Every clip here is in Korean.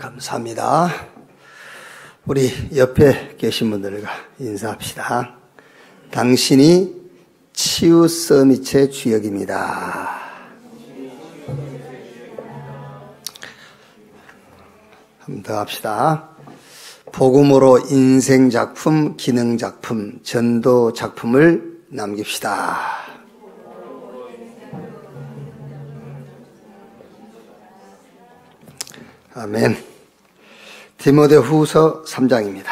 감사합니다. 우리 옆에 계신 분들과 인사합시다. 당신이 치유 서밋의 주역입니다. 한 번 더 합시다. 복음으로 인생 작품, 기능 작품, 전도 작품을 남깁시다. 아멘. 디모데후서 3장입니다.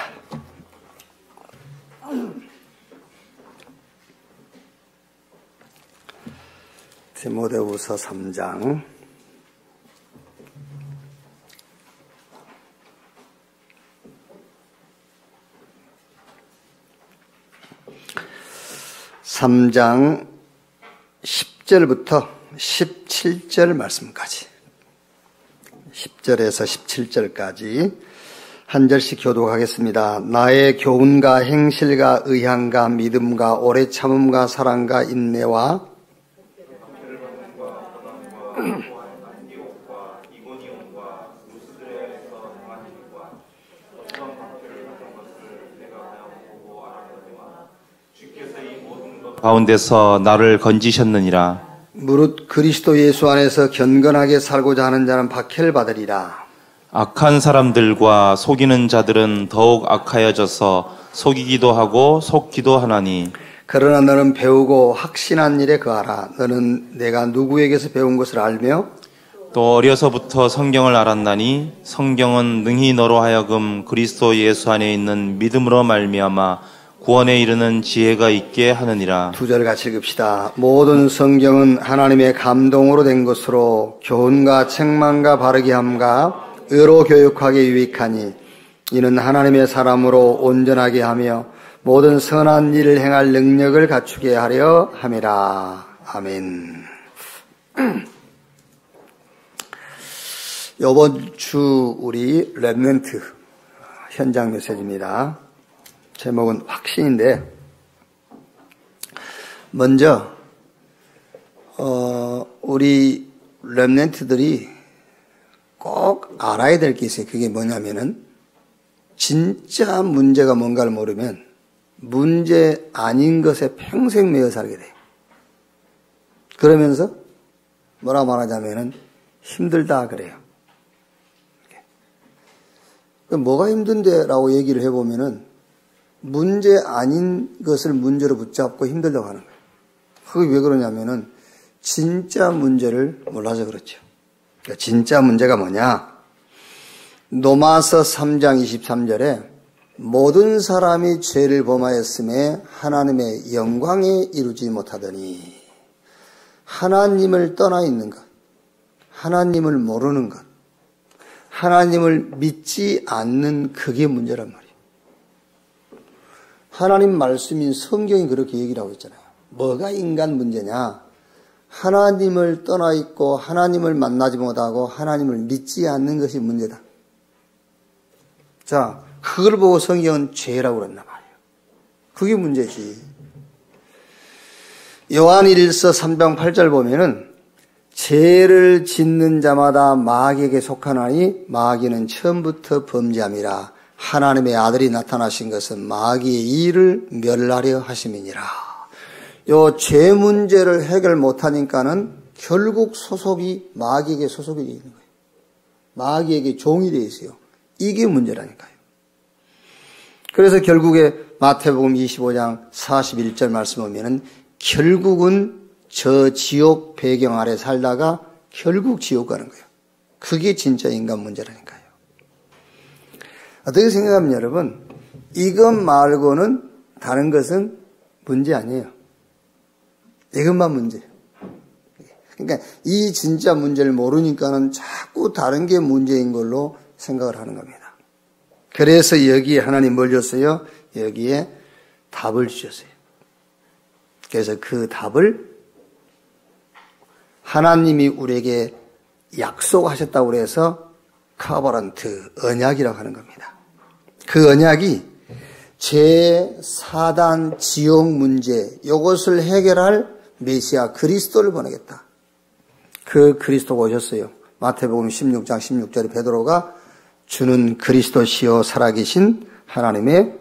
디모데후서 3장. (3장) 10절부터 17절 말씀까지, 10절에서 17절까지 한 절씩 교독하겠습니다. 나의 교훈과 행실과 의향과 믿음과 오래 참음과 사랑과 인내와 가운데서 나를 건지셨느니라. 무릇 그리스도 예수 안에서 견건하게 살고자 하는 자는 박해를 받으리라. 악한 사람들과 속이는 자들은 더욱 악하여져서 속이기도 하고 속기도 하나니. 그러나 너는 배우고 확신한 일에 거하라. 너는 내가 누구에게서 배운 것을 알며 또 어려서부터 성경을 알았나니 성경은 능히 너로 하여금 그리스도 예수 안에 있는 믿음으로 말미암아 구원에 이르는 지혜가 있게 하느니라. 2절 같이 읽읍시다. 모든 성경은 하나님의 감동으로 된 것으로 교훈과 책망과 바르게 함과 의로 교육하게 유익하니 이는 하나님의 사람으로 온전하게 하며 모든 선한 일을 행할 능력을 갖추게 하려 함이라. 아멘. 이번 주 우리 렘넌트 현장 메시지입니다. 제목은 확신인데, 먼저 우리 렘넌트들이 꼭 알아야 될 게 있어요. 그게 뭐냐면은 진짜 문제가 뭔가를 모르면 문제 아닌 것에 평생 매여 살게 돼요. 그러면서 뭐라고 말하자면은 힘들다 그래요. 뭐가 힘든데? 라고 얘기를 해보면은 문제 아닌 것을 문제로 붙잡고 힘들다고 하는 거예요. 그게 왜 그러냐면은 진짜 문제를 몰라서 그렇죠. 그러니까 진짜 문제가 뭐냐? 로마서 3장 23절에 모든 사람이 죄를 범하였음에 하나님의 영광에 이루지 못하더니, 하나님을 떠나 있는 것, 하나님을 모르는 것, 하나님을 믿지 않는 그게 문제란 말이에요. 하나님 말씀인 성경이 그렇게 얘기를 하고 있잖아요. 뭐가 인간 문제냐? 하나님을 떠나 있고 하나님을 만나지 못하고 하나님을 믿지 않는 것이 문제다. 자, 그걸 보고 성경은 죄라고 그랬나 말이에요. 그게 문제지. 요한 1서 3장 8절 보면은 죄를 짓는 자마다 마귀에게 속하나니 마귀는 처음부터 범죄함이라. 하나님의 아들이 나타나신 것은 마귀의 일을 멸하려 하심이니라. 요 죄 문제를 해결 못하니까는 결국 소속이 마귀에게 소속이 되어 있는 거예요. 마귀에게 종이 되어 있어요. 이게 문제라니까요. 그래서 결국에 마태복음 25장 41절 말씀 보면은 결국은 저 지옥 배경 아래 살다가 결국 지옥 가는 거예요. 그게 진짜 인간 문제라니까요. 어떻게 생각하면 여러분, 이것 말고는 다른 것은 문제 아니에요. 이것만 문제예요. 그러니까 이 진짜 문제를 모르니까는 자꾸 다른 게 문제인 걸로 생각을 하는 겁니다. 그래서 여기에 하나님 뭘 줬어요? 여기에 답을 주셨어요. 그래서 그 답을 하나님이 우리에게 약속하셨다고 해서 카버런트, 언약이라고 하는 겁니다. 그 언약이 죄, 사단, 지옥 문제, 이것을 해결할 메시아 그리스도를 보내겠다. 그 그리스도가 오셨어요. 마태복음 16장 16절에 베드로가 주는 그리스도시요 살아계신 하나님의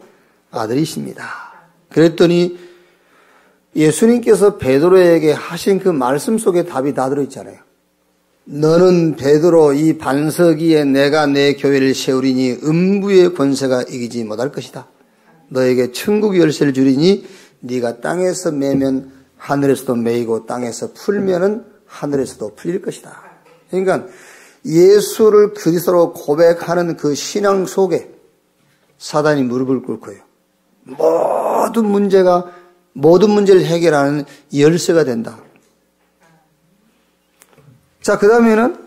아들이십니다. 그랬더니 예수님께서 베드로에게 하신 그 말씀 속에 답이 다 들어있잖아요. 너는 베드로 이 반석 위에 내가 내 교회를 세우리니 음부의 권세가 이기지 못할 것이다. 너에게 천국 열쇠를 주리니 네가 땅에서 매면 하늘에서도 매이고 땅에서 풀면은 하늘에서도 풀릴 것이다. 그러니까 예수를 그리스도로 고백하는 그 신앙 속에 사단이 무릎을 꿇고요. 모든 문제를 해결하는 열쇠가 된다. 자, 그 다음에는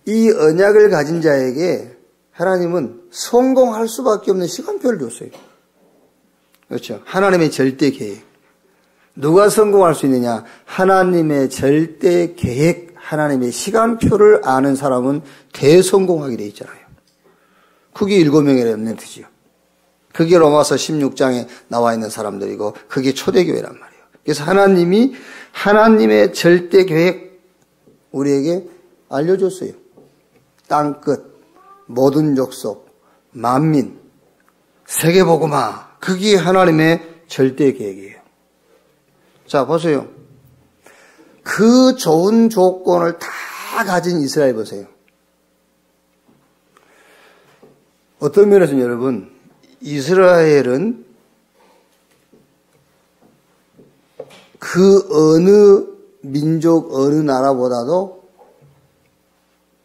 이 언약을 가진 자에게 하나님은 성공할 수밖에 없는 시간표를 줬어요. 그렇죠. 하나님의 절대 계획. 누가 성공할 수 있느냐? 하나님의 절대 계획, 하나님의 시간표를 아는 사람은 대성공하게 돼 있잖아요. 그게 7명의 렘넌트지요. 그게 로마서 16장에 나와 있는 사람들이고 그게 초대교회란 말이에요. 그래서 하나님이 하나님의 절대 계획 우리에게 알려줬어요. 땅끝, 모든 족속, 만민, 세계복음화. 그게 하나님의 절대 계획이에요. 자, 보세요. 그 좋은 조건을 다 가진 이스라엘 보세요. 어떤 면에서는 여러분, 이스라엘은 그 어느 민족, 어느 나라보다도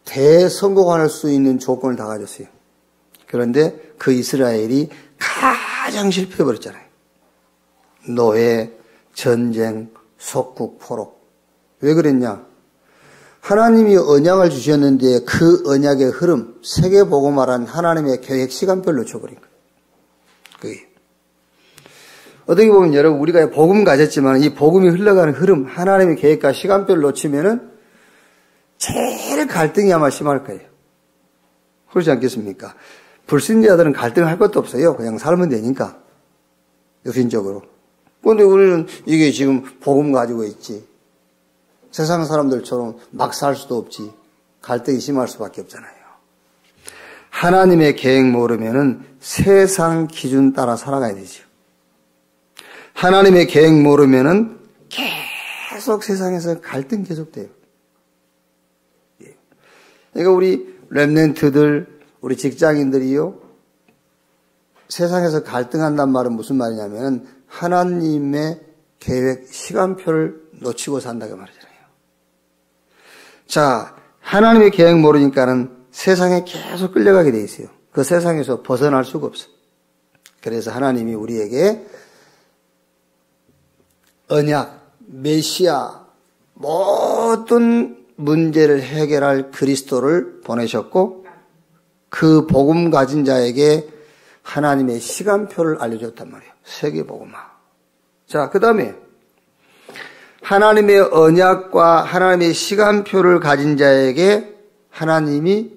대성공할 수 있는 조건을 다 가졌어요. 그런데 그 이스라엘이 가장 실패해버렸잖아요. 노예, 전쟁, 속국, 포로. 왜 그랬냐? 하나님이 언약을 주셨는데 그 언약의 흐름, 세계복음화란 하나님의 계획 시간별로 놓쳐버린 거예요. 그게. 어떻게 보면 여러분 우리가 복음 가졌지만 이 복음이 흘러가는 흐름, 하나님의 계획과 시간별을 놓치면은 제일 갈등이 아마 심할 거예요. 그렇지 않겠습니까? 불신자들은 갈등할 것도 없어요. 그냥 살면 되니까. 육신적으로. 그런데 우리는 이게 지금 복음 가지고 있지. 세상 사람들처럼 막 살 수도 없지. 갈등이 심할 수밖에 없잖아요. 하나님의 계획 모르면은 세상 기준 따라 살아가야 되죠. 하나님의 계획 모르면은 계속 세상에서 갈등 계속돼요. 그러니까 우리 렘넌트들, 우리 직장인들이요, 세상에서 갈등한단 말은 무슨 말이냐면 하나님의 계획, 시간표를 놓치고 산다고 말이잖아요. 자, 하나님의 계획 모르니까는 세상에 계속 끌려가게 돼 있어요. 그 세상에서 벗어날 수가 없어요. 그래서 하나님이 우리에게 언약, 메시아, 모든 문제를 해결할 그리스도를 보내셨고 그 복음 가진 자에게 하나님의 시간표를 알려줬단 말이에요. 세계복음화. 자, 그 다음에 하나님의 언약과 하나님의 시간표를 가진 자에게 하나님이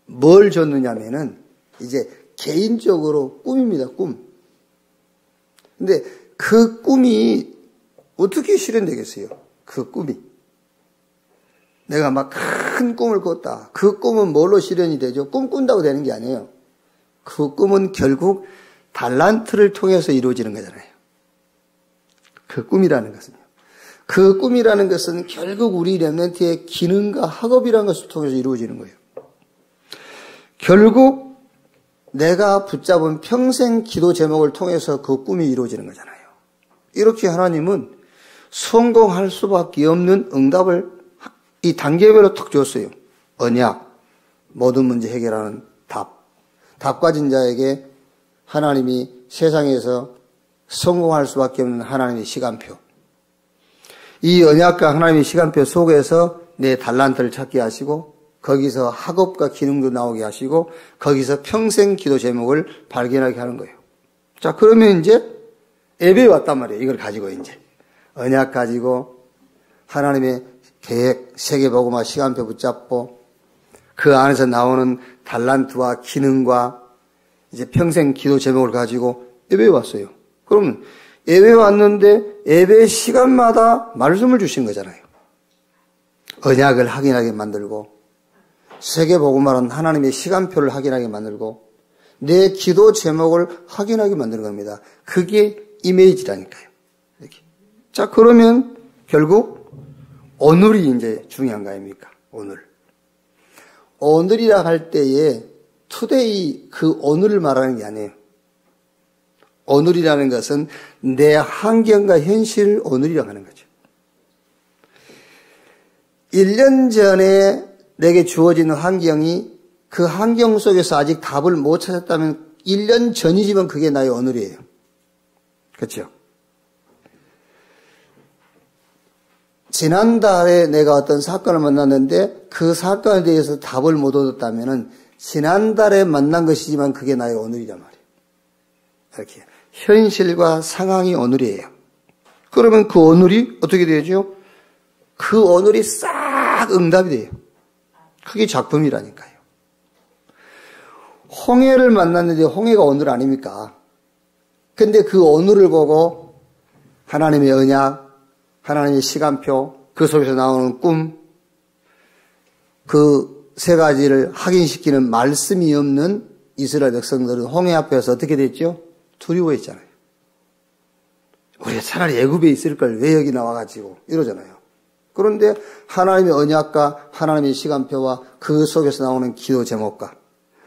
뭘 줬느냐면은 이제 개인적으로 꿈입니다. 꿈. 근데 그 꿈이 어떻게 실현되겠어요? 그 꿈이. 내가 막 큰 꿈을 꿨다. 그 꿈은 뭘로 실현이 되죠? 꿈 꾼다고 되는 게 아니에요. 그 꿈은 결국 달란트를 통해서 이루어지는 거잖아요. 그 꿈이라는 것은요. 그 꿈이라는 것은 결국 우리 렘넌트의 기능과 학업이라는 것을 통해서 이루어지는 거예요. 결국 내가 붙잡은 평생 기도 제목을 통해서 그 꿈이 이루어지는 거잖아요. 이렇게 하나님은 성공할 수밖에 없는 응답을 이 단계별로 턱 줬어요. 언약, 모든 문제 해결하는 답. 답 가진 자에게 하나님이 세상에서 성공할 수밖에 없는 하나님의 시간표. 이 언약과 하나님의 시간표 속에서 내 달란트를 찾게 하시고 거기서 학업과 기능도 나오게 하시고 거기서 평생 기도 제목을 발견하게 하는 거예요. 자, 그러면 이제 예배에 왔단 말이에요. 이걸 가지고 이제 언약 가지고 하나님의 계획, 세계복음화 시간표 붙잡고 그 안에서 나오는 달란트와 기능과 이제 평생 기도 제목을 가지고 예배에 왔어요. 그러면 예배에 왔는데 예배 시간마다 말씀을 주신 거잖아요. 언약을 확인하게 만들고 세계복음화는 하나님의 시간표를 확인하게 만들고 내 기도 제목을 확인하게 만드는 겁니다. 그게 이미지라니까요. 이렇게. 자, 그러면 결국 오늘이 이제 중요한 거 아닙니까? 오늘이라 할 때에 투데이 그 오늘을 말하는 게 아니에요. 오늘이라는 것은 내 환경과 현실 오늘이라고 하는 거죠. 1년 전에 내게 주어지는 환경이 그 환경 속에서 아직 답을 못 찾았다면 1년 전이지만 그게 나의 오늘이에요. 그렇죠? 지난달에 내가 어떤 사건을 만났는데 그 사건에 대해서 답을 못 얻었다면 지난달에 만난 것이지만 그게 나의 오늘이란 말이에요. 이렇게 현실과 상황이 오늘이에요. 그러면 그 오늘이 어떻게 되죠? 그 오늘이 싹 응답이 돼요. 그게 작품이라니까요. 홍해를 만났는데 홍해가 오늘 아닙니까? 근데 그 오늘을 보고 하나님의 언약, 하나님의 시간표, 그 속에서 나오는 꿈, 그 세 가지를 확인시키는 말씀이 없는 이스라엘 백성들은 홍해 앞에서 어떻게 됐죠? 두려워했잖아요. 우리가 차라리 애굽에 있을 걸 왜 여기 나와가지고 이러잖아요. 그런데 하나님의 언약과 하나님의 시간표와 그 속에서 나오는 기도 제목과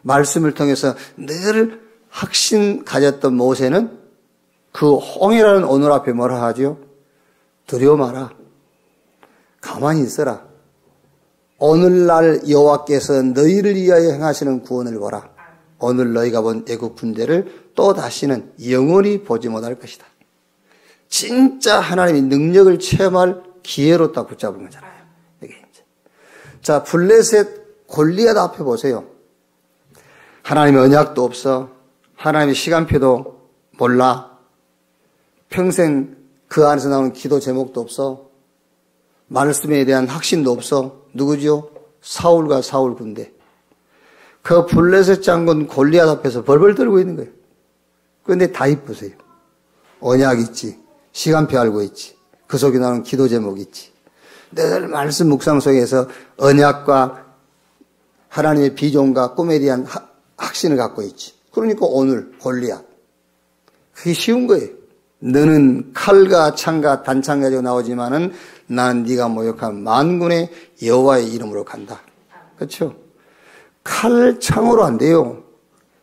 말씀을 통해서 늘 확신 가졌던 모세는 그 홍해라는 오늘 앞에 뭐라 하죠? 두려워 마라. 가만히 있어라. 오늘날 여호와께서 너희를 위하여 행하시는 구원을 보라. 오늘 너희가 본 애국 군대를 또 다시는 영원히 보지 못할 것이다. 진짜 하나님의 능력을 체험할 기회로 딱 붙잡은 거잖아요. 이게 이제. 자, 블레셋 골리앗 앞에 보세요. 하나님의 언약도 없어. 하나님의 시간표도 몰라. 평생 그 안에서 나오는 기도 제목도 없어. 말씀에 대한 확신도 없어. 누구죠? 사울과 사울 군대. 그 블레셋 장군 골리앗 앞에서 벌벌 떨고 있는 거예요. 그런데 다 이쁘세요. 언약 있지. 시간표 알고 있지. 그 속에 나오는 기도 제목 있지. 늘 말씀 묵상 속에서 언약과 하나님의 비전과 꿈에 대한 확신을 갖고 있지. 그러니까 오늘 골리앗. 그게 쉬운 거예요. 너는 칼과 창과 단창 가지고 나오지만은 나는 네가 모욕한 만군의 여호와의 이름으로 간다. 그렇죠? 칼, 창으로 안 돼요.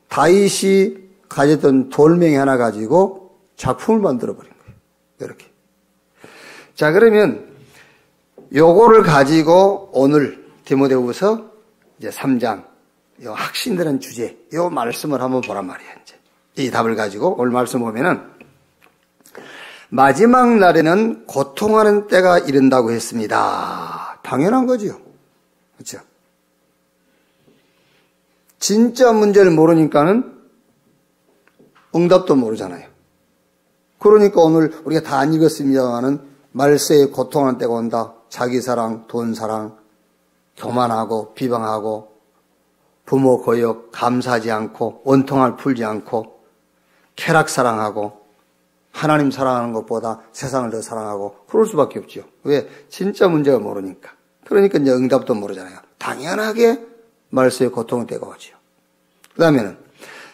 다윗이 가졌던 돌멩이 하나 가지고 작품을 만들어 버린 거예요. 이렇게. 자, 그러면 요거를 가지고 오늘 디모데후서 이제 3장 요 확신되는 주제, 요 말씀을 한번 보란 말이에요. 이제 이 답을 가지고 오늘 말씀 보면은 마지막 날에는 고통하는 때가 이른다고 했습니다. 당연한 거죠. 그렇죠? 진짜 문제를 모르니까는 응답도 모르잖아요. 그러니까 오늘 우리가 다 안 읽었습니다만은 말세에 고통하는 때가 온다. 자기 사랑, 돈 사랑, 교만하고 비방하고 부모 고역 감사하지 않고 원통을 풀지 않고 쾌락 사랑하고 하나님 사랑하는 것보다 세상을 더 사랑하고 그럴 수밖에 없죠. 왜? 진짜 문제가 모르니까. 그러니까 이제 응답도 모르잖아요. 당연하게 말세에 고통의 때가 오죠. 그 다음에는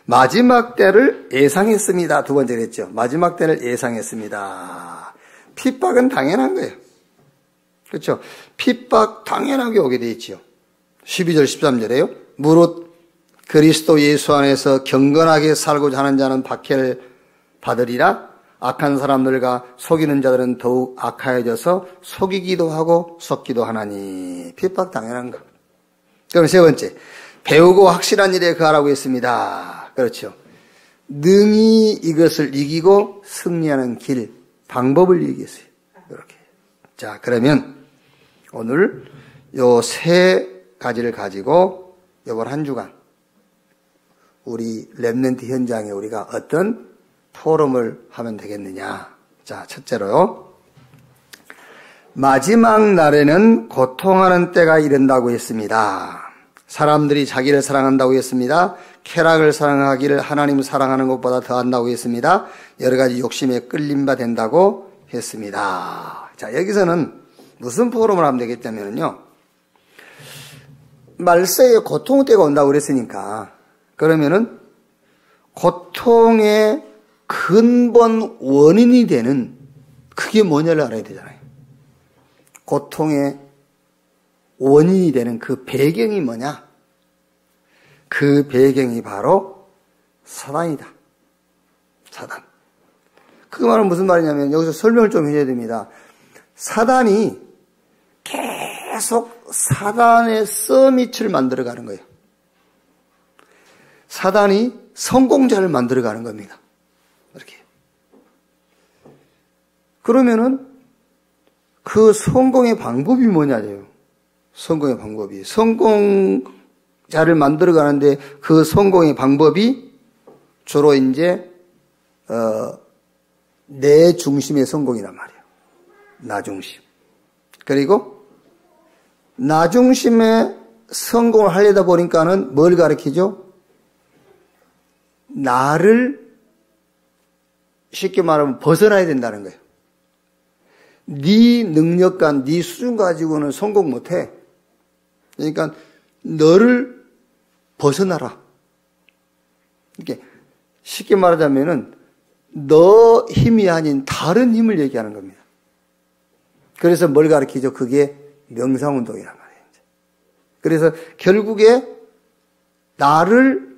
마지막 때를 예상했습니다. 두 번째로 했죠. 마지막 때를 예상했습니다. 핍박은 당연한 거예요. 그렇죠? 핍박 당연하게 오게 돼 있죠. 12절 13절에요. 무릇 그리스도 예수 안에서 경건하게 살고자 하는 자는 박해를 받으리라. 악한 사람들과 속이는 자들은 더욱 악하여져서 속이기도 하고 속기도 하나니. 핍박 당연한 거. 그럼 세 번째, 배우고 확실한 일에 거하라고 했습니다. 그렇죠. 능히 이것을 이기고 승리하는 길, 방법을 얘기했어요. 이렇게. 자, 그러면 오늘 요 세 가지를 가지고 이번 한 주간 우리 렘넌트 현장에 우리가 어떤 포럼을 하면 되겠느냐. 자, 첫째로요. 마지막 날에는 고통하는 때가 이른다고 했습니다. 사람들이 자기를 사랑한다고 했습니다. 쾌락을 사랑하기를 하나님을 사랑하는 것보다 더한다고 했습니다. 여러 가지 욕심에 끌림 바 된다고 했습니다. 자, 여기서는 무슨 포럼을 하면 되겠냐면요. 말세에 고통 때가 온다고 그랬으니까 그러면은 고통의 근본 원인이 되는 그게 뭐냐를 알아야 되잖아요. 고통의 원인이 되는 그 배경이 뭐냐? 그 배경이 바로 사단이다. 사단. 그 말은 무슨 말이냐면 여기서 설명을 좀 해줘야 됩니다. 사단이 계속 사단의 썰밑을 만들어가는 거예요. 사단이 성공자를 만들어가는 겁니다. 이렇게. 그러면은 그 성공의 방법이 뭐냐요? 성공의 방법이. 성공자를 만들어가는데 그 성공의 방법이 주로 이제 내 중심의 성공이란 말이에요. 나 중심. 그리고 나 중심의 성공을 하려다 보니까는 뭘 가리키죠? 나를 쉽게 말하면 벗어나야 된다는 거예요. 네 능력과 네 수준 가지고는 성공 못해. 그러니까 너를 벗어나라. 이렇게 쉽게 말하자면은 너 힘이 아닌 다른 힘을 얘기하는 겁니다. 그래서 뭘 가르치죠? 그게 명상운동이란 말이에요. 그래서 결국에 나를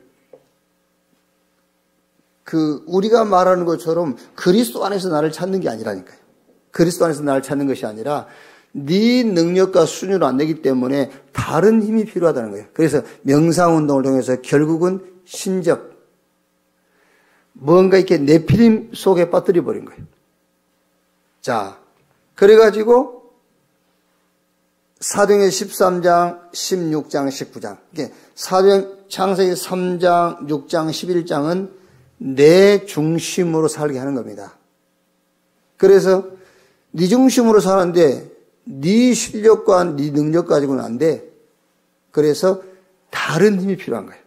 우리가 말하는 것처럼 그리스도 안에서 나를 찾는 게 아니라니까요. 그리스도 안에서 나를 찾는 것이 아니라 네 능력과 수준으로 안 되기 때문에 다른 힘이 필요하다는 거예요. 그래서 명상운동을 통해서 결국은 신적, 뭔가 이렇게 네피림 속에 빠뜨려 버린 거예요. 자, 그래가지고 사도행전 13장, 16장, 19장. 창세기 3장, 6장, 11장은 내 중심으로 살게 하는 겁니다. 그래서 네 중심으로 사는데 네 실력과 네 능력 가지고는 안 돼. 그래서 다른 힘이 필요한 거예요.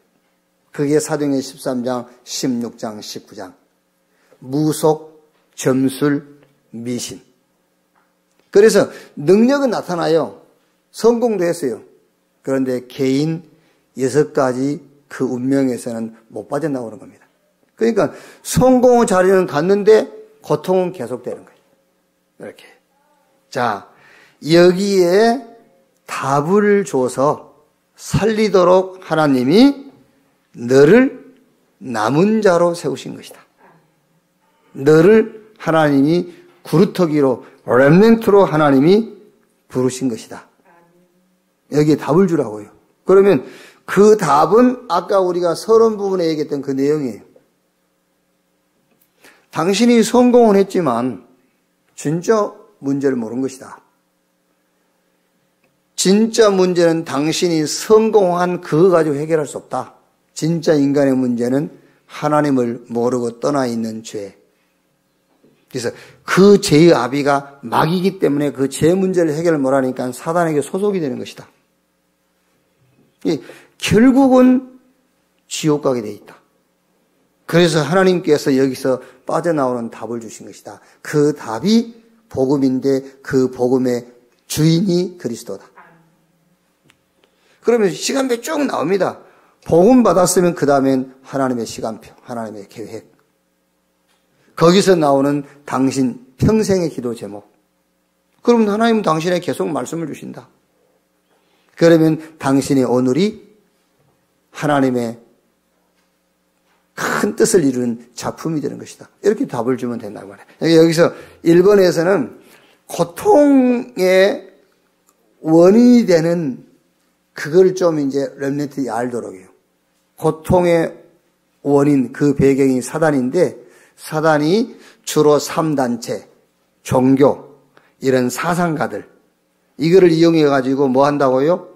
그게 사도행전 13장, 16장, 19장. 무속, 점술, 미신. 그래서 능력은 나타나요. 성공도 했어요. 그런데 개인 6가지 그 운명에서는 못 빠져나오는 겁니다. 그러니까 성공의 자리는 갔는데 고통은 계속되는 거예요. 이렇게. 자, 여기에 답을 줘서 살리도록 하나님이 너를 남은 자로 세우신 것이다. 너를 하나님이 구루터기로 렘넌트로 하나님이 부르신 것이다. 여기에 답을 주라고요. 그러면 그 답은 아까 우리가 서론 부분에 얘기했던 그 내용이에요. 당신이 성공은 했지만 진짜 문제를 모르는 것이다. 진짜 문제는 당신이 성공한 그거 가지고 해결할 수 없다. 진짜 인간의 문제는 하나님을 모르고 떠나 있는 죄. 그래서 그 죄의 아비가 마귀이기 때문에 그 죄 문제를 해결을 못하니까 사단에게 소속이 되는 것이다. 결국은 지옥 가게 돼 있다. 그래서 하나님께서 여기서 빠져나오는 답을 주신 것이다. 그 답이 복음인데 그 복음의 주인이 그리스도다. 그러면 시간표 쭉 나옵니다. 복음 받았으면 그 다음엔 하나님의 시간표, 하나님의 계획. 거기서 나오는 당신 평생의 기도 제목. 그러면 하나님은 당신에게 계속 말씀을 주신다. 그러면 당신의 오늘이 하나님의 큰 뜻을 이루는 작품이 되는 것이다. 이렇게 답을 주면 된다고 말해요. 여기서 1번에서는 고통의 원인이 되는 그걸 좀 이제 렘넌트들이 알도록 해요. 고통의 원인, 그 배경이 사단인데 사단이 주로 3단체, 종교, 이런 사상가들 이거를 이용해 가지고 뭐 한다고요?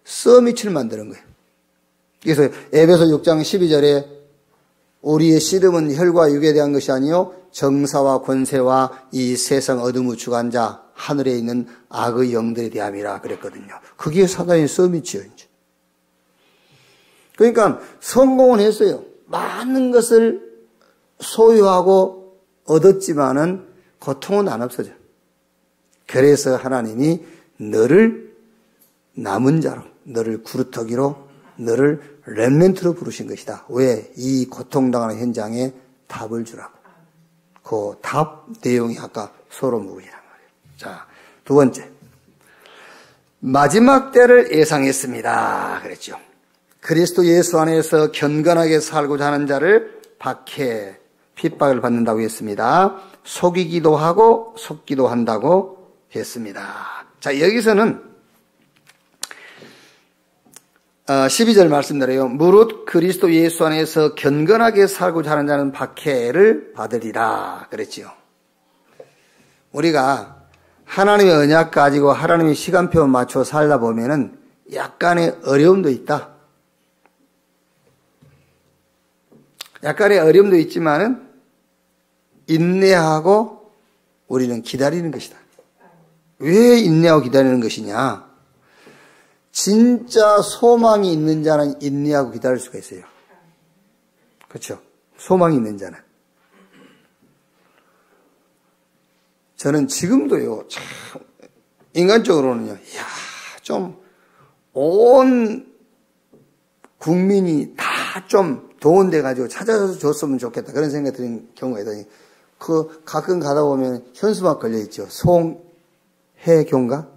썰밑을 만드는 거예요. 그래서 에베소 6장 12절에 우리의 씨름은 혈과 육에 대한 것이 아니요 정사와 권세와 이 세상 어둠의 주관자 하늘에 있는 악의 영들에 대함이라 그랬거든요. 그게 사단의 썰밑이에요. 이제. 그러니까 성공은 했어요. 많은 것을 소유하고 얻었지만은 고통은 안 없어져. 그래서 하나님이 너를 남은 자로 너를 구루터기로 너를 렘넌트로 부르신 것이다. 왜? 이 고통당하는 현장에 답을 주라고. 그 답 내용이 아까 소로무이란 말이에요. 자, 두 번째. 마지막 때를 예상했습니다. 그랬죠. 그리스도 예수 안에서 견건하게 살고자 하는 자를 박해, 핍박을 받는다고 했습니다. 속이기도 하고 속기도 한다고 했습니다. 자, 여기서는 12절 말씀대로요. 무릇 그리스도 예수 안에서 견건하게 살고자 하는 자는 박해를 받으리라 그랬지요. 우리가 하나님의 언약 가지고 하나님의 시간표 맞춰 살다 보면은 약간의 어려움도 있다. 약간의 어려움도 있지만은 인내하고 우리는 기다리는 것이다. 왜 인내하고 기다리는 것이냐? 진짜 소망이 있는 자는 인내하고 기다릴 수가 있어요. 그렇죠? 소망이 있는 자는. 저는 지금도요, 참, 인간적으로는요, 이야, 좀, 온 국민이 다 좀 도움돼 가지고 찾아줬으면 좋겠다. 그런 생각이 드는 경우가 있더니, 가끔 가다 보면 현수막 걸려있죠. 송해교인가?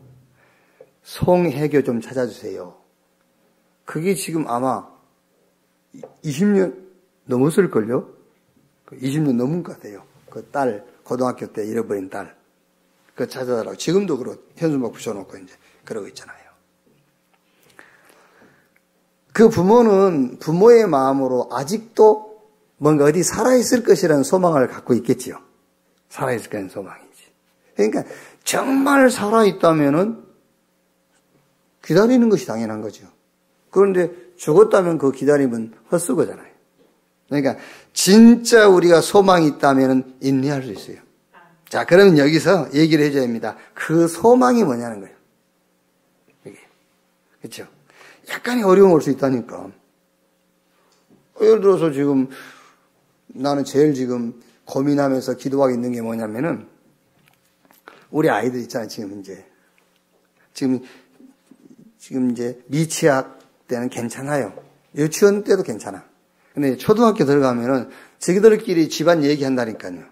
송해교 좀 찾아주세요. 그게 지금 아마 20년 넘었을걸요? 20년 넘은 것 같아요. 그 딸, 고등학교 때 잃어버린 딸. 그거 찾아달라고. 지금도 현수막 붙여놓고 이제 그러고 있잖아요. 그 부모는 부모의 마음으로 아직도 뭔가 어디 살아있을 것이라는 소망을 갖고 있겠지요. 살아있을 거라는 소망이지. 그러니까 정말 살아있다면은 기다리는 것이 당연한 거죠. 그런데 죽었다면 그 기다림은 헛수고잖아요. 그러니까 진짜 우리가 소망이 있다면 인내할 수 있어요. 자, 그러면 여기서 얘기를 해줘야 합니다. 그 소망이 뭐냐는 거예요. 이게. 그렇죠? 약간의 어려움이 올 수 있다니까. 예를 들어서 지금 나는 제일 지금 고민하면서 기도하고 있는 게 뭐냐면은 우리 아이들 있잖아요. 지금 이제 미취학 때는 괜찮아요. 유치원 때도 괜찮아. 근데 초등학교 들어가면은 자기들끼리 집안 얘기한다니까요.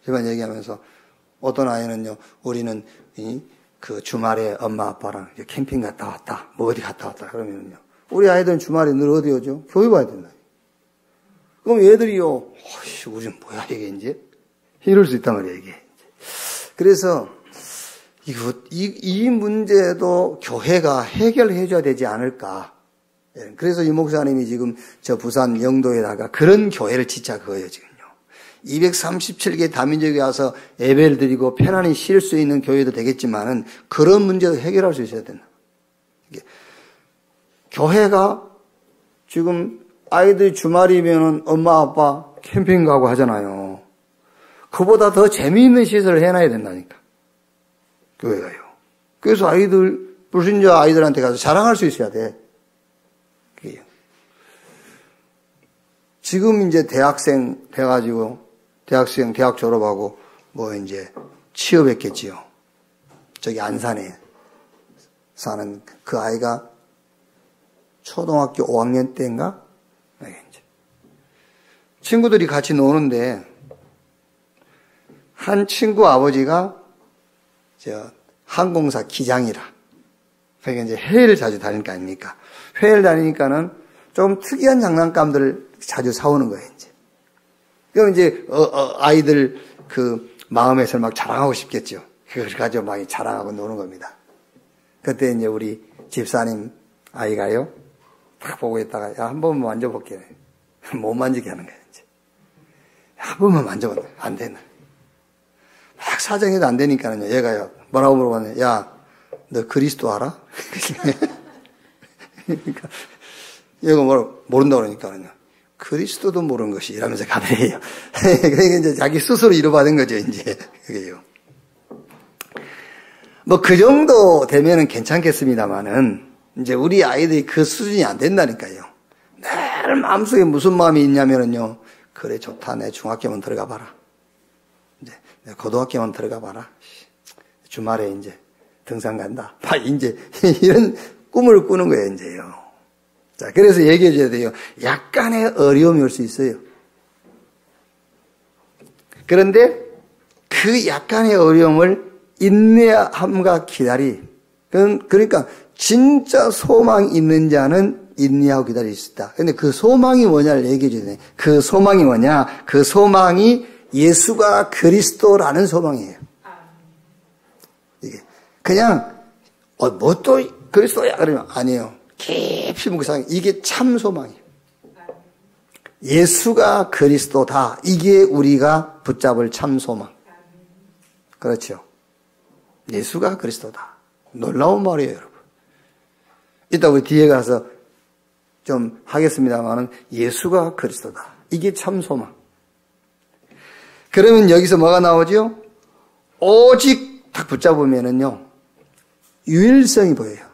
집안 얘기하면서 어떤 아이는요, 우리는 그 주말에 엄마 아빠랑 캠핑 갔다 왔다. 뭐 어디 갔다 왔다. 그러면요. 우리 아이들은 주말에 늘 어디 오죠? 교회 봐야 된다. 그럼 얘들이요, 우리는 뭐야, 이게 이제? 이럴 수 있단 말이에요, 이게. 그래서, 이 문제도 교회가 해결해줘야 되지 않을까. 그래서 이 목사님이 지금 저 부산 영도에다가 그런 교회를 짓자 그거예요, 지금요. 237개 다민족에 와서 예배를 드리고 편안히 쉴 수 있는 교회도 되겠지만은 그런 문제도 해결할 수 있어야 된다. 교회가 지금 아이들 주말이면은 엄마 아빠 캠핑 가고 하잖아요. 그보다 더 재미있는 시설을 해놔야 된다니까. 교회가요. 그래서 불신자 아이들한테 가서 자랑할 수 있어야 돼. 지금 이제 대학생 돼가지고 대학 졸업하고 뭐 이제 취업했겠지요. 저기 안산에 사는 그 아이가 초등학교 5학년 때인가? 친구들이 같이 노는데 한 친구 아버지가 항공사 기장이라. 그러니까 이제 해외를 자주 다닐 거 아닙니까? 해외를 다니니까는 좀 특이한 장난감들을 자주 사오는 거예요, 이제. 그럼 이제, 아이들 그 마음에서 막 자랑하고 싶겠죠. 그걸 가지고 막 자랑하고 노는 겁니다. 그때 이제 우리 집사님 아이가요, 딱 보고 있다가, 야, 한 번만 만져볼게. 못 만지게 하는 거예요, 이제. 한 번만 만져봐. 안 되나. 막 사정해도 안 되니까는요, 얘가요, 뭐라고 물어봤네. 야, 너 그리스도 알아? 그러니까, 얘가 모른다고 그러니까는요. 그리스도도 모르는 것이 이러면서 가버려요. 그러니까 이제 자기 스스로 이뤄받은 거죠, 이제. 그게요. 뭐, 그 정도 되면은 괜찮겠습니다만은, 이제 우리 아이들이 그 수준이 안 된다니까요. 늘 마음속에 무슨 마음이 있냐면은요. 그래, 좋다. 내 중학교만 들어가 봐라. 이제, 내 고등학교만 들어가 봐라. 주말에 이제 등산 간다. 이제, 이런 꿈을 꾸는 거예요, 이제요. 자, 그래서 얘기해 줘야 돼요. 약간의 어려움이 올 수 있어요. 그런데 그 약간의 어려움을 인내함과 그러니까 진짜 소망이 있는 자는 인내하고 기다릴 수 있다. 근데 그 소망이 뭐냐를 얘기해 줘야 돼요. 그 소망이 뭐냐? 그 소망이 예수가 그리스도라는 소망이에요. 이게 그냥 뭐 또 그리스도야 그러면 아니에요. 깊이 묵상해. 이게 참 소망이에요. 예수가 그리스도다. 이게 우리가 붙잡을 참 소망. 그렇죠. 예수가 그리스도다. 놀라운 말이에요, 여러분. 이따 우리 뒤에 가서 좀 하겠습니다만은 예수가 그리스도다. 이게 참 소망. 그러면 여기서 뭐가 나오죠? 오직 딱 붙잡으면은요, 유일성이 보여요.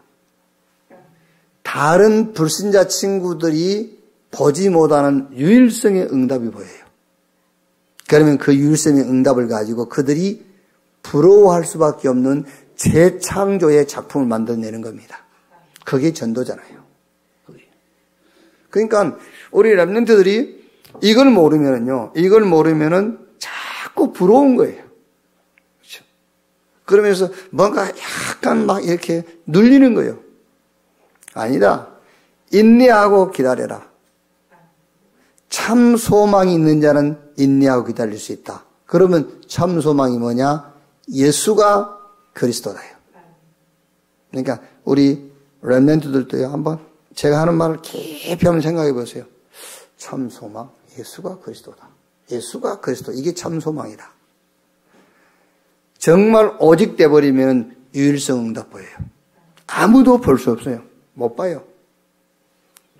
다른 불신자 친구들이 보지 못하는 유일성의 응답이 보여요. 그러면 그 유일성의 응답을 가지고 그들이 부러워할 수밖에 없는 재창조의 작품을 만들어내는 겁니다. 그게 전도잖아요. 그러니까 우리 랩런트들이 이걸 모르면은 자꾸 부러운 거예요. 그렇죠? 그러면서 뭔가 약간 막 이렇게 눌리는 거예요. 아니다. 인내하고 기다려라. 참 소망이 있는 자는 인내하고 기다릴 수 있다. 그러면 참 소망이 뭐냐? 예수가 그리스도다요. 그러니까 우리 렘넌트들도요, 한번 제가 하는 말을 깊이 한번 생각해 보세요. 참 소망, 예수가 그리스도다. 예수가 그리스도, 이게 참 소망이다. 정말 오직 돼버리면 유일성 응답 보여요. 아무도 볼 수 없어요. 못 봐요.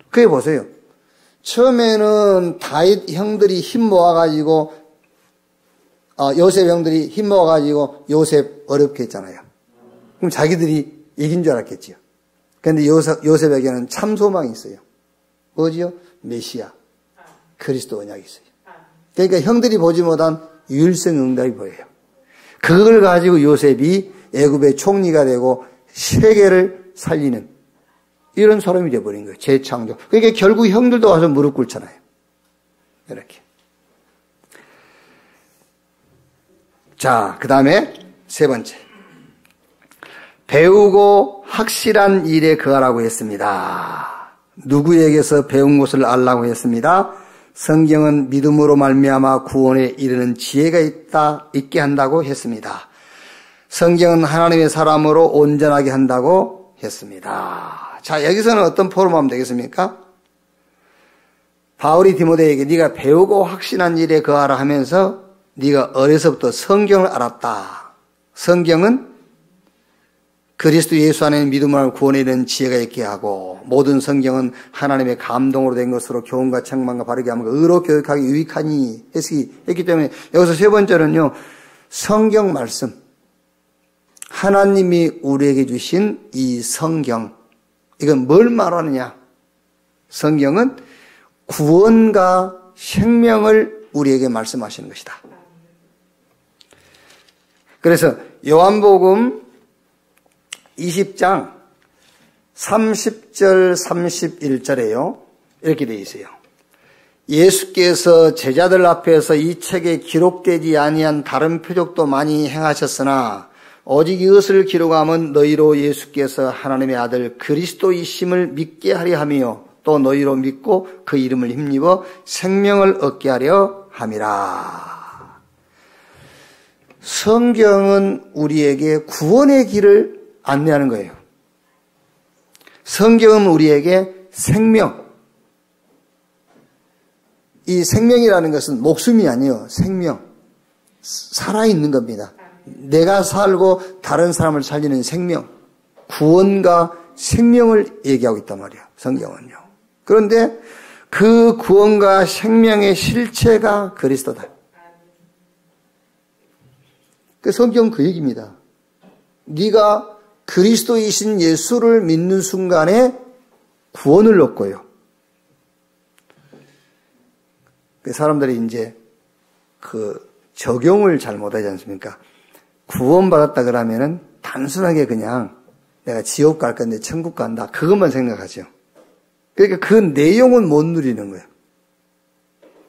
그게 보세요. 처음에는 다윗 형들이 힘 모아가지고, 요셉 형들이 힘 모아가지고 요셉 어렵게 했잖아요. 그럼 자기들이 이긴 줄 알았겠지요. 그런데 요셉에게는 참 소망이 있어요. 뭐지요? 메시아, 그리스도 언약이 있어요. 그러니까 형들이 보지 못한 유일성 응답이 보여요. 그걸 가지고 요셉이 애굽의 총리가 되고 세계를 살리는 이런 사람이 되어버린 거예요. 재창조. 그러니까 결국 형들도 와서 무릎 꿇잖아요. 이렇게. 자, 그 다음에 세 번째. 배우고 확실한 일에 거하라고 했습니다. 누구에게서 배운 것을 알라고 했습니다. 성경은 믿음으로 말미암아 구원에 이르는 지혜가 있게 한다고 했습니다. 성경은 하나님의 사람으로 온전하게 한다고 했습니다. 자, 여기서는 어떤 포럼을 하면 되겠습니까? 바울이 디모데에게 네가 배우고 확신한 일에 거하라 하면서 네가 어려서부터 성경을 알았다. 성경은 그리스도 예수 안에 믿음을 구원에 이르는 지혜가 있게 하고 모든 성경은 하나님의 감동으로 된 것으로 교훈과 책망과 바르게 함과 의로 교육하기 유익하니 했기 때문에 여기서 세 번째는요. 성경 말씀. 하나님이 우리에게 주신 이 성경. 이건 뭘 말하느냐? 성경은 구원과 생명을 우리에게 말씀하시는 것이다. 그래서 요한복음 20장 30절 31절에요. 이렇게 되어 있어요. 예수께서 제자들 앞에서 이 책에 기록되지 아니한 다른 표적도 많이 행하셨으나 오직 이것을 기록함은 너희로 예수께서 하나님의 아들 그리스도이심을 믿게 하려 하며 또 너희로 믿고 그 이름을 힘입어 생명을 얻게 하려 함이라. 성경은 우리에게 구원의 길을 안내하는 거예요. 성경은 우리에게 생명. 이 생명이라는 것은 목숨이 아니에요. 생명. 살아있는 겁니다. 내가 살고 다른 사람을 살리는 생명. 구원과 생명을 얘기하고 있단 말이에요. 성경은요. 그런데 그 구원과 생명의 실체가 그리스도다. 그 성경은 그 얘기입니다. 네가 그리스도이신 예수를 믿는 순간에 구원을 얻고요. 사람들이 이제 그 적용을 잘 못하지 않습니까? 구원받았다 그러면은 단순하게 그냥 내가 지옥 갈 건데 천국 간다. 그것만 생각하죠. 그러니까 그 내용은 못 누리는 거예요.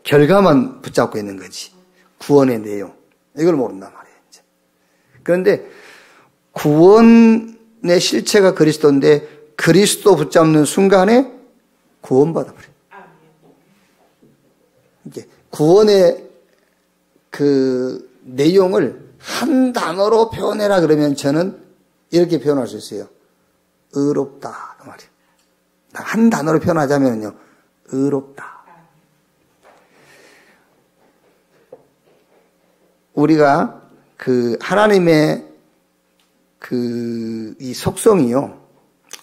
결과만 붙잡고 있는 거지. 구원의 내용. 이걸 모른단 말이에요. 이제. 그런데 구원의 실체가 그리스도인데 그리스도 붙잡는 순간에 구원받아버려요. 이게 구원의 그 내용을 한 단어로 표현해라 그러면 저는 이렇게 표현할 수 있어요. 의롭다. 그 말이에요. 한 단어로 표현하자면요. 의롭다. 우리가 그 하나님의 이 속성이요.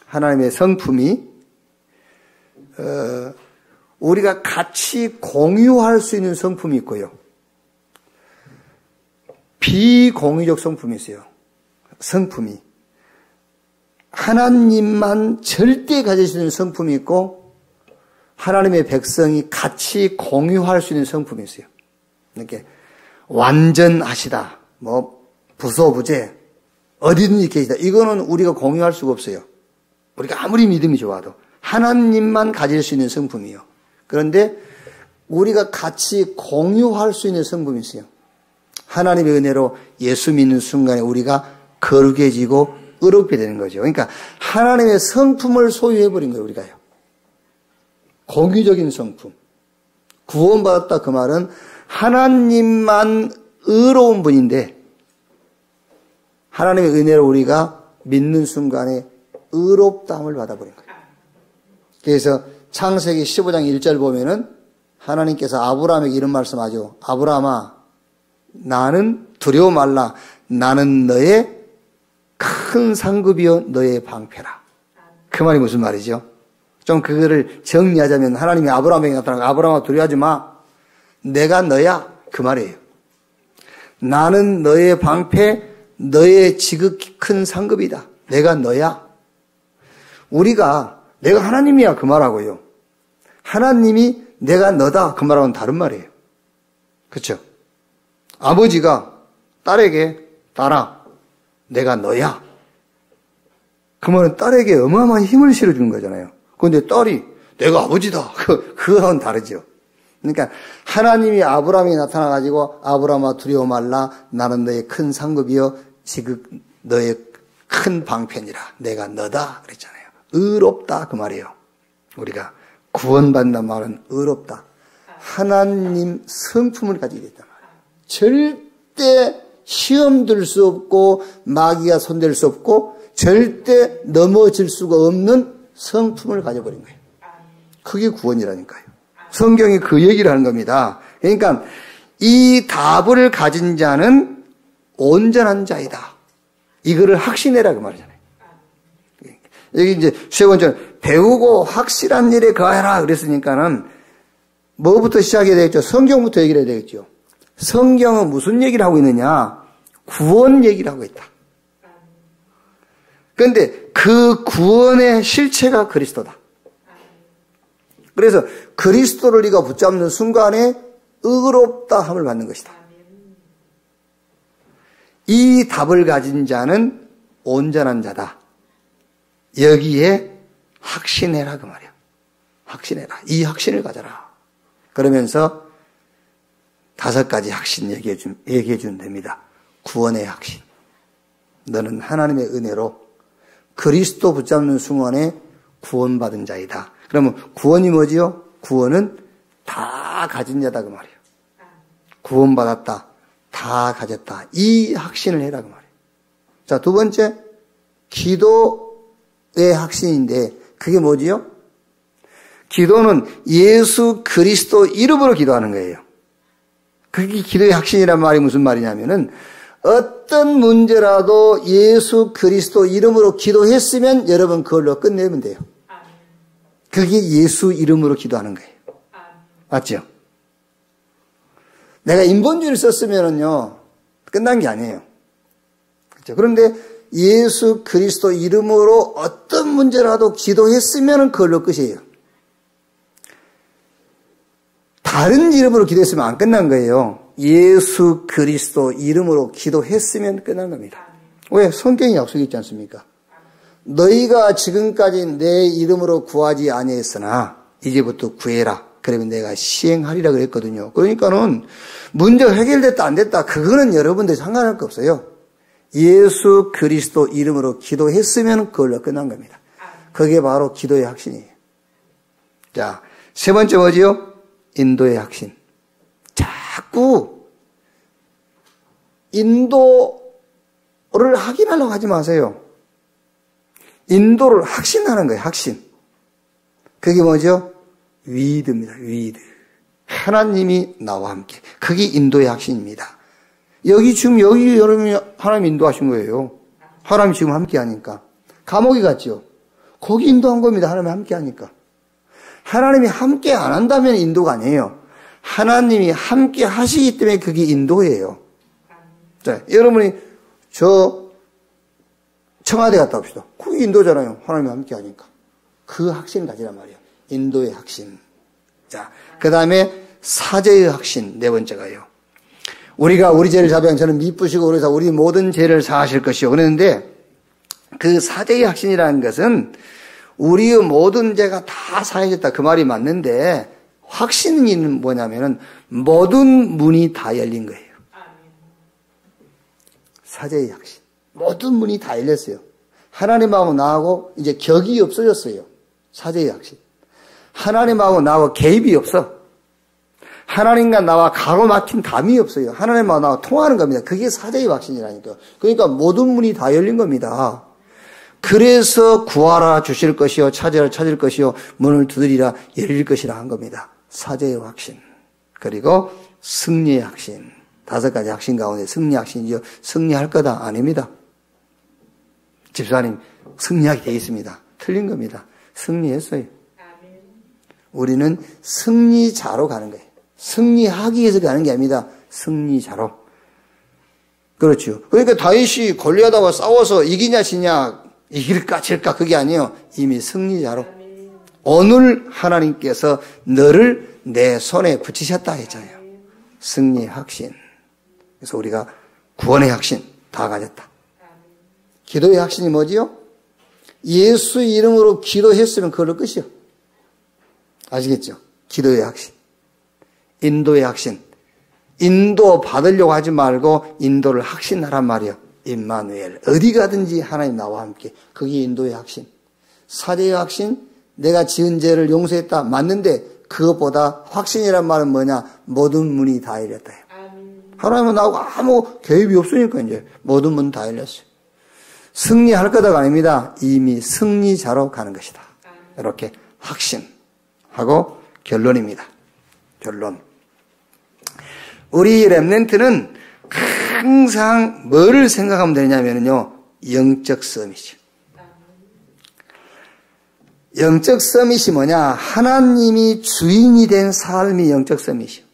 하나님의 성품이, 우리가 같이 공유할 수 있는 성품이 있고요. 비공유적 성품이 있어요. 성품이. 하나님만 절대 가질 수 있는 성품이 있고, 하나님의 백성이 같이 공유할 수 있는 성품이 있어요. 이렇게 완전하시다. 부소부재. 어디든지 계시다. 이거는 우리가 공유할 수가 없어요. 우리가 아무리 믿음이 좋아도. 하나님만 가질 수 있는 성품이요. 그런데 우리가 같이 공유할 수 있는 성품이 있어요. 하나님의 은혜로 예수 믿는 순간에 우리가 거룩해지고 의롭게 되는 거죠. 그러니까 하나님의 성품을 소유해버린 거예요, 우리가요. 공유적인 성품. 구원받았다 그 말은 하나님만 의로운 분인데 하나님의 은혜로 우리가 믿는 순간에 의롭다함을 받아버린 거예요. 그래서 창세기 15장 1절 보면은 하나님께서 아브라함에게 이런 말씀하죠. 아브라함아, 나는 두려워 말라. 나는 너의 큰 상급이요 너의 방패라. 그 말이 무슨 말이죠? 좀 그거를 정리하자면 하나님이 아브라함에게 나타나고 아브라함아 두려워하지 마. 내가 너야. 그 말이에요. 나는 너의 방패, 너의 지극히 큰 상급이다. 내가 너야. 우리가 내가 하나님이야 그 말하고요. 하나님이 내가 너다 그 말하고는 다른 말이에요. 그렇죠? 아버지가 딸에게 딸아 내가 너야. 그 말은 딸에게 어마어마한 힘을 실어주는 거잖아요. 그런데 딸이 내가 아버지다. 그거하고는 다르죠. 그러니까 하나님이 아브라함에 나타나가지고 아브라함아 두려워 말라. 나는 너의 큰 상급이요 지극 너의 큰 방편이라. 내가 너다 그랬잖아요. 의롭다 그 말이에요. 우리가 구원받는다는 말은 의롭다. 하나님 성품을 가지게 됐단 말이에요. 절대 시험 들 수 없고 마귀가 손댈 수 없고 절대 넘어질 수가 없는 성품을 가져버린 거예요. 그게 구원이라니까요. 성경이 그 얘기를 하는 겁니다. 그러니까 이 답을 가진 자는 온전한 자이다. 이거를 확신해라 그 말이잖아요. 여기 이제 세 번째는 배우고 확실한 일에 거하라 그랬으니까는 뭐부터 시작해야 되겠죠? 성경부터 얘기를 해야 되겠죠. 성경은 무슨 얘기를 하고 있느냐? 구원 얘기를 하고 있다. 그런데 그 구원의 실체가 그리스도다. 그래서 그리스도를 네가 붙잡는 순간에 의롭다함을 받는 것이다. 이 답을 가진 자는 온전한 자다. 여기에 확신해라 그 말이야. 확신해라. 이 확신을 가져라. 그러면서 5가지 확신 얘기해 주면 됩니다. 구원의 확신. 너는 하나님의 은혜로 그리스도 붙잡는 순간에 구원받은 자이다. 그러면 구원이 뭐지요? 구원은 다 가진 자다 그 말이에요. 구원받았다. 다 가졌다. 이 확신을 해라 그 말이에요. 자, 두 번째 기도의 확신인데 그게 뭐지요? 기도는 예수 그리스도 이름으로 기도하는 거예요. 그게 기도의 확신이란 말이 무슨 말이냐면은 어떤 문제라도 예수 그리스도 이름으로 기도했으면 여러분 그걸로 끝내면 돼요. 그게 예수 이름으로 기도하는 거예요. 맞죠? 내가 인본주의를 썼으면은요, 끝난 게 아니에요. 그렇죠? 그런데 예수 그리스도 이름으로 어떤 문제라도 기도했으면 그걸로 끝이에요. 다른 이름으로 기도했으면 안 끝난 거예요. 예수 그리스도 이름으로 기도했으면 끝난 겁니다. 왜? 성경이 약속이 있지 않습니까? 너희가 지금까지 내 이름으로 구하지 아니했으나 이제부터 구해라. 그러면 내가 시행하리라 그랬거든요. 그러니까는 문제가 해결됐다 안 됐다 그거는 여러분들이 상관할 거 없어요. 예수 그리스도 이름으로 기도했으면 그걸로 끝난 겁니다. 그게 바로 기도의 확신이에요. 자, 세 번째 뭐지요? 인도의 확신. 자꾸 인도를 확인하려고 하지 마세요. 인도를 확신하는 거예요. 확신. 그게 뭐죠? 위드입니다. 위드. 하나님이 나와 함께. 그게 인도의 확신입니다. 지금 여러분이 하나님 인도하신 거예요. 하나님이 지금 함께 하니까. 감옥에 갔죠. 거기 인도한 겁니다. 하나님이 함께 하니까. 하나님이 함께 안 한다면 인도가 아니에요. 하나님이 함께 하시기 때문에 그게 인도예요. 자, 여러분이 청와대 갔다 옵시다. 그게 인도잖아요. 하나님이 함께 하니까. 그 확신을 가지란 말이에요. 인도의 확신. 자, 그 다음에 사죄의 확신. 네 번째가요. 우리가 우리 죄를 자비하면 저는 미쁘시고 그래서 우리 모든 죄를 사하실 것이요. 그랬는데 그 사죄의 확신이라는 것은 우리의 모든 죄가 다 사해졌다. 그 말이 맞는데 확신이 뭐냐면은 모든 문이 다 열린 거예요. 사죄의 확신. 모든 문이 다 열렸어요. 하나님하고 나하고 이제 격이 없어졌어요. 사죄의 확신. 하나님하고 나하고 개입이 없어. 하나님과 나와 가로막힌 담이 없어요. 하나님하고 나와 통하는 겁니다. 그게 사죄의 확신이라니까. 그러니까 모든 문이 다 열린 겁니다. 그래서 구하라 주실 것이요 찾으라 찾을 것이요 문을 두드리라 열릴 것이라 한 겁니다. 사죄의 확신. 그리고 승리의 확신. 5가지 확신 가운데 승리 확신이죠. 승리할 거다 아닙니다. 집사님 승리하게 되어 있습니다. 틀린 겁니다. 승리했어요. 우리는 승리자로 가는 거예요. 승리하기 위해서 가는 게 아닙니다. 승리자로. 그렇죠. 그러니까 다윗이 골리앗하고 싸워서 이기냐 지냐 이길까 질까 그게 아니에요. 이미 승리자로. 오늘 하나님께서 너를 내 손에 붙이셨다 했잖아요. 승리의 확신. 그래서 우리가 구원의 확신 다 가졌다. 기도의 확신이 뭐지요? 예수 이름으로 기도했으면 그걸로 끝이요. 아시겠죠? 기도의 확신. 인도의 확신. 인도 받으려고 하지 말고 인도를 확신하란 말이요. 임마누엘. 어디 가든지 하나님 나와 함께. 그게 인도의 확신. 사죄의 확신. 내가 지은 죄를 용서했다. 맞는데 그것보다 확신이란 말은 뭐냐? 모든 문이 다 열렸다. 하나님은 나하고 아무 개입이 없으니까 이제 모든 문 다 열렸어요. 승리할 거다가 아닙니다. 이미 승리자로 가는 것이다. 이렇게 확신하고 결론입니다. 결론. 우리 렘넌트는 항상 뭐를 생각하면 되냐면요. 영적 서밋이죠. 영적 서밋이 뭐냐? 하나님이 주인이 된 삶이 영적 서밋이요.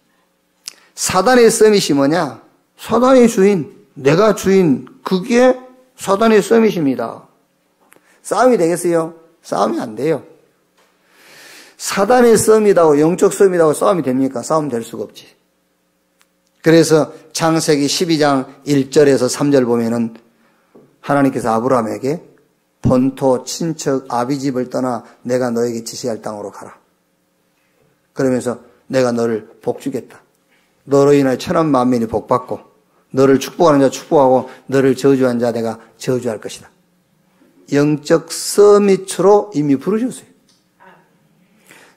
사단의 서밋이 뭐냐? 사단의 주인, 내가 주인, 그게 사단의 서밋입니다. 싸움이 되겠어요? 싸움이 안 돼요. 사단의 서밋하고 영적 서밋하고 싸움이 됩니까? 싸움 될 수가 없지. 그래서 창세기 12장 1절에서 3절 보면은 하나님께서 아브라함에게 본토, 친척, 아비집을 떠나 내가 너에게 지시할 땅으로 가라. 그러면서 내가 너를 복주겠다. 너로 인하여 천한 만민이 복받고 너를 축복하는 자 축복하고 너를 저주한 자 내가 저주할 것이다. 영적 서밋으로 이미 부르셨어요.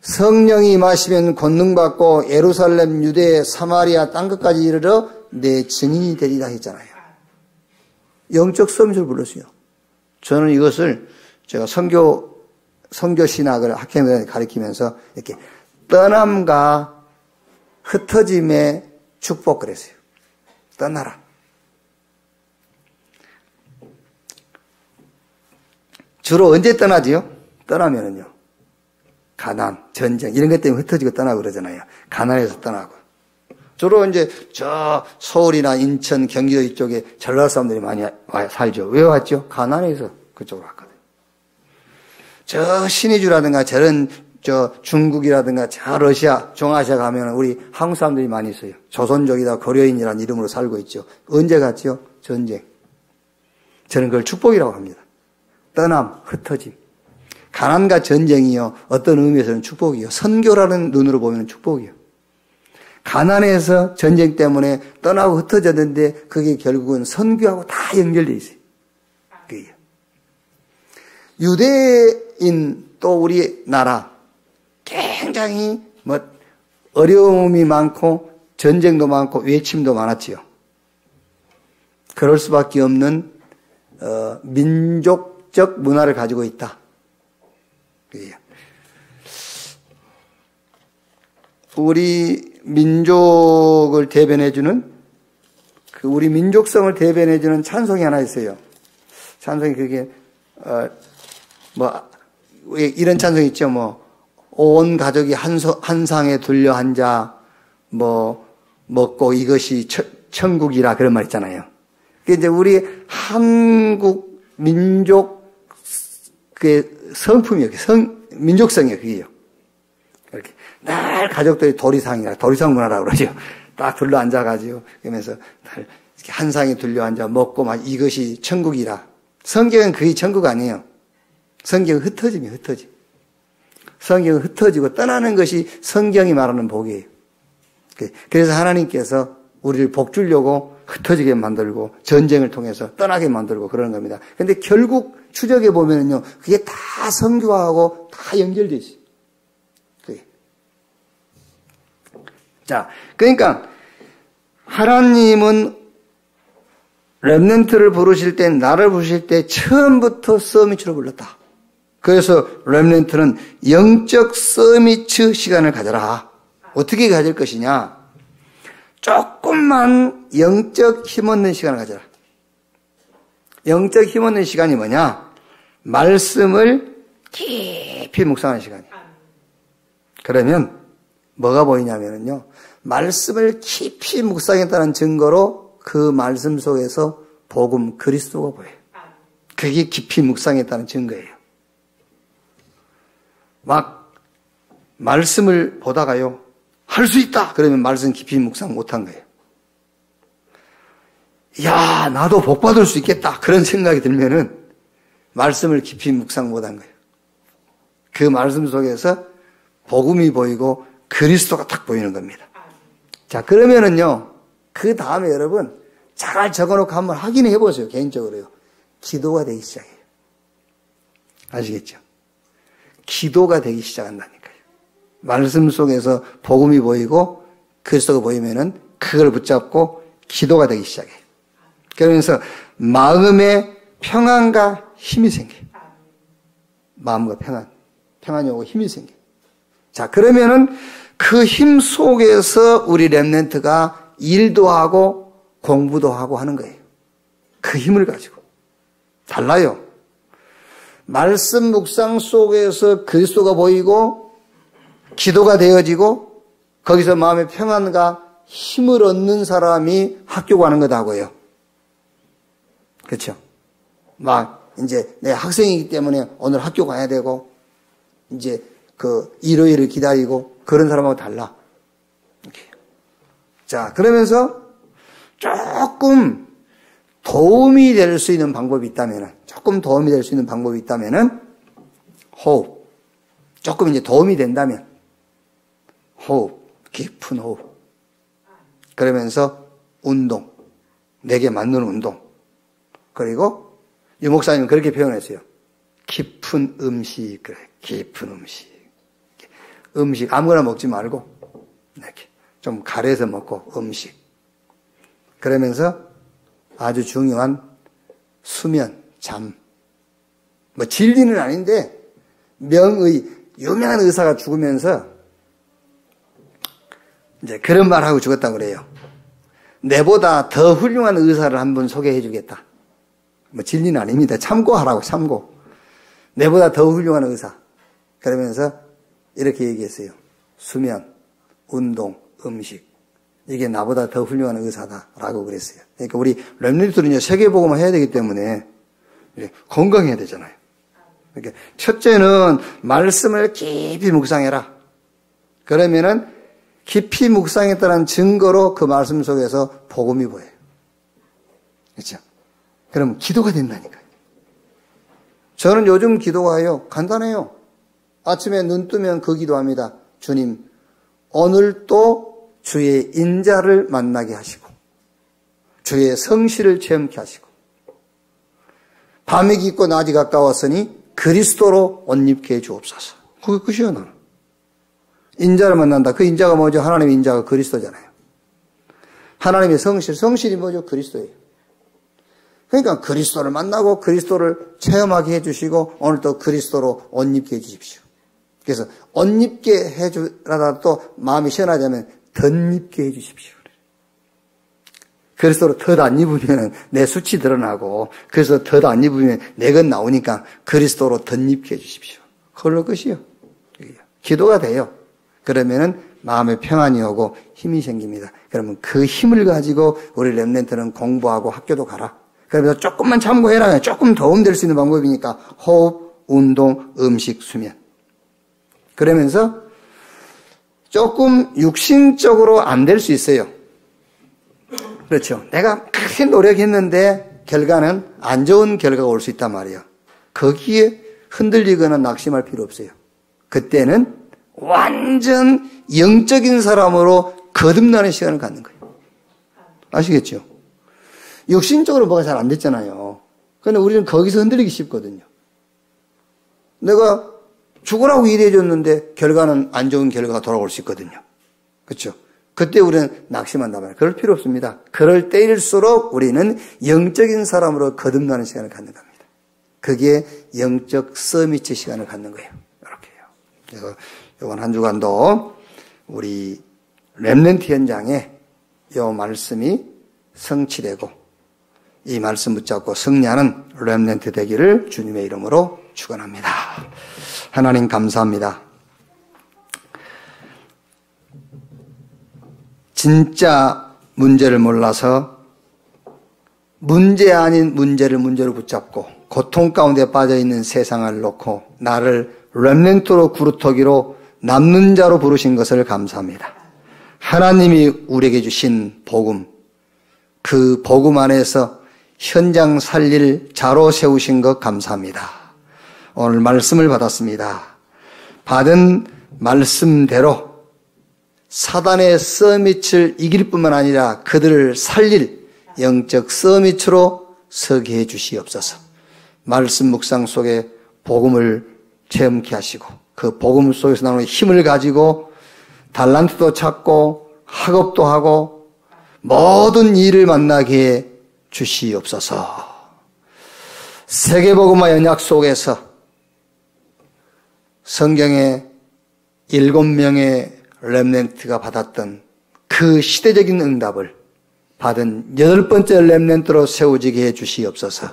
성령이 임하시면 권능받고 예루살렘, 유대, 사마리아 땅끝까지 이르러 내 증인이 되리라 했잖아요. 영적 서밋을 불렀어요. 저는 이것을 제가 선교신학을 학생들한테 가르치면서 이렇게 떠남과 흩어짐의 축복 그랬어요. 떠나라. 주로 언제 떠나지요? 떠나면은요. 가난, 전쟁 이런 것 때문에 흩어지고 떠나고 그러잖아요. 가난에서 떠나고. 주로 이제 저 서울이나 인천, 경기도 이쪽에 전라도 사람들이 많이 살죠. 왜 왔죠? 가난에서 그쪽으로 왔거든요. 저 신의주라든가 저 중국이라든가 저 러시아, 중아시아 가면 우리 한국 사람들이 많이 있어요. 조선족이다, 고려인이라는 이름으로 살고 있죠. 언제 갔죠? 전쟁. 저는 그걸 축복이라고 합니다. 떠남, 흩어짐. 가난과 전쟁이요. 어떤 의미에서는 축복이요. 선교라는 눈으로 보면 축복이요. 가난해서 전쟁 때문에 떠나고 흩어졌는데 그게 결국은 선교하고 다 연결되어 있어요. 그게요. 유대인 또 우리 나라 굉장히 어려움이 많고 전쟁도 많고 외침도 많았지요. 그럴 수밖에 없는 민족적 문화를 가지고 있다. 그게요. 우리 민족을 대변해주는 우리 민족성을 대변해주는 찬송이 하나 있어요. 찬송이 그게 이런 찬송 있죠. 온 가족이 한 상에 둘려 앉아 먹고 이것이 천국이라 그런 말 있잖아요. 그게 이제 우리 한국 민족 그 성품이에요. 민족성이에요. 그게요. 이렇게 늘 가족들이 도리상 문화라고 그러죠. 딱 둘러 앉아가지고 그러면서 이렇게 한 상에 둘려 앉아 먹고 막 이것이 천국이라. 성경은 그게 천국 아니에요. 성경은 흩어짐이에요. 흩어짐. 성경은 흩어지고 떠나는 것이 성경이 말하는 복이에요. 그래서 하나님께서 우리를 복 주려고 흩어지게 만들고 전쟁을 통해서 떠나게 만들고 그러는 겁니다. 그런데 결국 추적해 보면은요, 그게 다 선교하고 다 연결되어 있어요. 그게. 자, 그러니까 하나님은 렘넌트를 부르실 때, 나를 부르실 때 처음부터 서밋으로 불렀다. 그래서 렘넌트는 영적 서밋 시간을 가져라. 어떻게 가질 것이냐? 조금만 영적 힘없는 시간을 가져라. 영적 힘없는 시간이 뭐냐? 말씀을 깊이 묵상하는 시간이에요. 그러면 뭐가 보이냐면요, 말씀을 깊이 묵상했다는 증거로 그 말씀 속에서 복음 그리스도가 보여요. 그게 깊이 묵상했다는 증거예요. 막 말씀을 보다가요, 할 수 있다! 그러면 말씀 깊이 묵상 못한 거예요. 야, 나도 복 받을 수 있겠다! 그런 생각이 들면은 말씀을 깊이 묵상 못한 거예요. 그 말씀 속에서 복음이 보이고 그리스도가 딱 보이는 겁니다. 자, 그러면은요, 그 다음에 여러분, 잘 적어놓고 한번 확인해 보세요. 개인적으로요. 기도가 되기 시작해요. 아시겠죠? 기도가 되기 시작한다니까요. 말씀 속에서 복음이 보이고 그리스도가 보이면은 그걸 붙잡고 기도가 되기 시작해요. 그러면서 마음에 평안과 힘이 생겨요. 마음과 평안이 오고 힘이 생겨요. 자, 그러면은 그 힘 속에서 우리 렘넌트가 일도 하고 공부도 하고 하는 거예요. 그 힘을 가지고. 달라요. 말씀 묵상 속에서 그리스도가 보이고 기도가 되어지고 거기서 마음의 평안과 힘을 얻는 사람이 학교 가는 거다고요. 그렇죠? 막 이제 내 학생이기 때문에 오늘 학교 가야 되고 이제 그 일요일을 기다리고 그런 사람하고 달라. 이렇게. 자, 그러면서 조금 도움이 될 수 있는 방법이 있다면은, 호흡. 조금 이제 도움이 된다면, 호흡. 깊은 호흡. 그러면서 운동. 내게 맞는 운동. 그리고 유 목사님은 그렇게 표현했어요. 깊은 음식. 그래. 깊은 음식. 음식 아무거나 먹지 말고 이렇게 좀 가려서 먹고 음식. 그러면서 아주 중요한 수면, 잠. 뭐 진리는 아닌데 유명한 의사가 죽으면서 이제 그런 말하고 죽었다고 그래요. 내보다 더 훌륭한 의사를 한 분 소개해 주겠다. 뭐 진리는 아닙니다. 참고하라고, 참고. 내보다 더 훌륭한 의사. 그러면서 이렇게 얘기했어요. 수면, 운동, 음식. 이게 나보다 더 훌륭한 의사다라고 그랬어요. 그러니까 우리 렘넌트들은요, 세계복음을 해야 되기 때문에 건강해야 되잖아요. 그러니까 첫째는 말씀을 깊이 묵상해라. 그러면은 깊이 묵상했다는 증거로 그 말씀 속에서 복음이 보여요. 그렇죠? 그럼 기도가 된다니까요. 저는 요즘 기도가요, 간단해요. 아침에 눈 뜨면 그 기도합니다. 주님, 오늘도 주의 인자를 만나게 하시고, 주의 성실을 체험케 하시고, 밤이 깊고 낮이 가까웠으니 그리스도로 옷 입게 해 주옵소서. 그게 끝이요, 나는. 인자를 만난다. 그 인자가 뭐죠? 하나님의 인자가 그리스도잖아요. 하나님의 성실이 뭐죠? 그리스도예요. 그러니까 그리스도를 만나고 그리스도를 체험하게 해주시고 오늘도 그리스도로 옷 입게 해주십시오. 그래서 옷 입게 해주라다 또 마음이 시원하자면 덧입게 해주십시오. 그리스도로 덧 안 입으면 내 수치 드러나고 그래서 덧 안 입으면 내 것 나오니까 그리스도로 덧입게 해주십시오. 그걸로 끝이요. 기도가 돼요. 그러면은 마음에 평안이 오고 힘이 생깁니다. 그러면 그 힘을 가지고 우리 렘넌트는 공부하고 학교도 가라. 그러면서 조금만 참고해라. 조금 도움 될 수 있는 방법이니까 호흡, 운동, 음식, 수면. 그러면서 조금 육신적으로 안 될 수 있어요. 그렇죠. 내가 크게 노력했는데 결과는 안 좋은 결과가 올 수 있단 말이에요. 거기에 흔들리거나 낙심할 필요 없어요. 그때는 완전 영적인 사람으로 거듭나는 시간을 갖는 거예요. 아시겠죠? 육신적으로 뭐가 잘 안 됐잖아요. 그런데 우리는 거기서 흔들리기 쉽거든요. 내가 죽으라고 일해줬는데 결과는 안 좋은 결과가 돌아올 수 있거든요. 그렇죠? 그때 우리는 낙심한단 말이에요. 그럴 필요 없습니다. 그럴 때일수록 우리는 영적인 사람으로 거듭나는 시간을 갖는 겁니다. 그게 영적 서밋의 시간을 갖는 거예요. 이렇게요. 그래서 이번 한 주간도 우리 렘넌트 현장에 이 말씀이 성취되고 이 말씀 붙잡고 승리하는 렘넌트 되기를 주님의 이름으로 축원합니다. 하나님 감사합니다. 진짜 문제를 몰라서 문제 아닌 문제를 문제로 붙잡고 고통 가운데 빠져있는 세상을 놓고 나를 렘넌트로 구루터기로 남는 자로 부르신 것을 감사합니다. 하나님이 우리에게 주신 복음, 그 복음 안에서 현장 살릴 자로 세우신 것 감사합니다. 오늘 말씀을 받았습니다. 받은 말씀대로 사단의 서밋을 이길 뿐만 아니라 그들을 살릴 영적 서밋으로 서게 해 주시옵소서. 말씀 묵상 속에 복음을 체험케 하시고 그 복음 속에서 나오는 힘을 가지고 달란트도 찾고 학업도 하고 모든 일을 만나게 해 주시옵소서. 세계복음화 연약 속에서 성경에 7명의 렘넌트가 받았던 그 시대적인 응답을 받은 8번째 렘넌트로 세워지게 해 주시옵소서.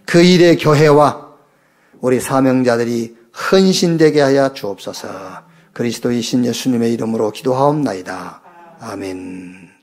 그 일의 교회와 우리 사명자들이 헌신되게 하여 주옵소서. 그리스도이신 예수님의 이름으로 기도하옵나이다. 아멘.